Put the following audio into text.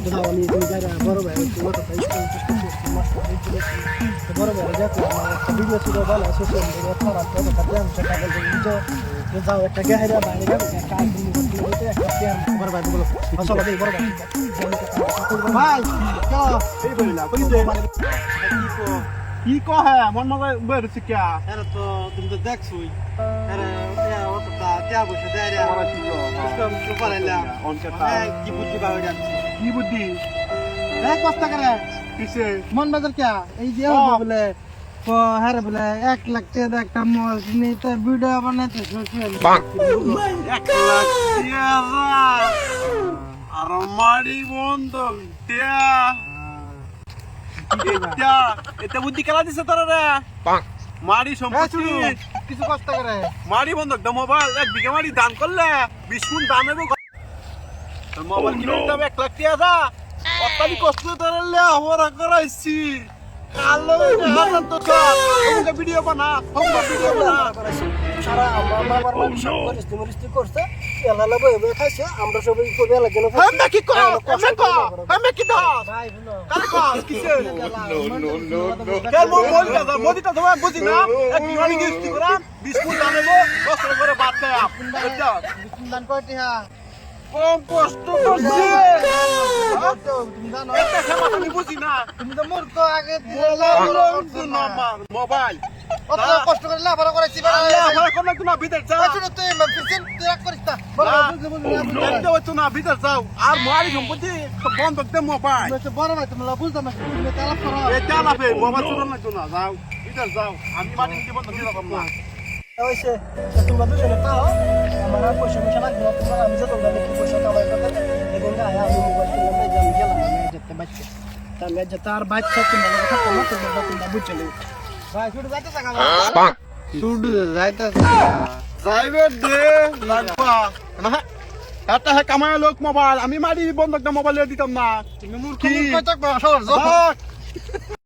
দাও আমি তুমি যারা বড় ভাই তোমার তো প্রাইস বড় ভাই দেখো একটা ভিডিও ছিল ভালো সোশ্যাল মিডিয়া খারাপ করে কাটে আমি সেটা বলবো যে যাও একটা গেহারা বাইরে যাবে একটা আইফোন নিতে একটা পেয়ার বড় ভাই বলো আসলে এই বড় ভাই ভাই কেন এই বলিলা কই দে কি কহে মন মনে বেরছে কে আরে তো তুমি তো দেখছই আরে ওটা টিয়া বসে দেয় রে আমার কি কম সুপারলা কি বুদ্ধি পাওয়া যাচ্ছে কি বুদ্ধি এই কষ্ট করে কিসে মন বাজার কে এই যে বলে ও হারে বলে 1 লাখ টাকা একটা মোবাইল নিয়ে তো ভিডিও বানাতে সোশ্যাল 1 লাখ টাকা আর মারি বন্ধ টিয়া এটা বুদ্ধি খেলা দিছে তোরা রে মারি সম্পত্তি কিছু কষ্ট করে মারি বন্ধ একটা মোবাইল 1 বিঘা মারি দান করলে 20 গুণ দাম হবে মোবাইল কিনতে হবে 1 লাখ টাকা অত্যাধিক কষ্ট তোরলে আমরা করাইছি কালো হাজার তো সব ভিডিও বানা ভিডিও বানা সারা আমার পরিস্থিতি করছে এলালা বই খাইছে আমরা সবাই কবে লাগে না আমি কি কো আমি কি দাও ভাই বলো কার কাজ কিসে কেন মোবাইলটা মোদিটা তো বুঝি না এক বিমানি গিফট করা 20 ফুট দাম নেবো 10 টাকা করে বাদ দেয় বুঝছো দান কয়টি হ্যাঁ কম কষ্ট করছে তুমি জানো এটা খেলা আমি বুঝি না তুমি তো মূর্খ আগে মোবাইল অত কষ্ট করে লাভ করেছি আমার কোনো কোনো ভিতর যাও তুই ফিরছেন তুই রাগ করিস না দেখতে হচ্ছ না ভিতর যাও আর মারি সম্পত্তি বন্ধ দে মোবাইল বড় ভাই তুমি বুঝতাম না তুমি তালাপ করো এটা লাভে মোবাইল চুরন না জন্য যাও ভিতর যাও আমি মারি কি বন্ধ দিয়ে রাখলাম না ওইসে তোমরা দুজনে তাও আমার আর পয়সা পয়সা লাগবে না তোমরা আমি যত গালে কি পয়সা কামাই করতে এবং আয়া আমি মোবাইল কিনলাম যে আমি গেলাম আমি যেতে বাচ্চা তাহলে যে তার বাচ্চা তুমি কথা কম তোমরা বুঝছো ভাই শুধু যাইতে থাকা শুধু যাইতে যাইবে দে লাগবা না এটা হে কামায় লোক মোবাইল আমি মারি বন্ধ একটা মোবাইল দিতাম না তুমি মূর্খ কি? মূর্খ থাকবা সর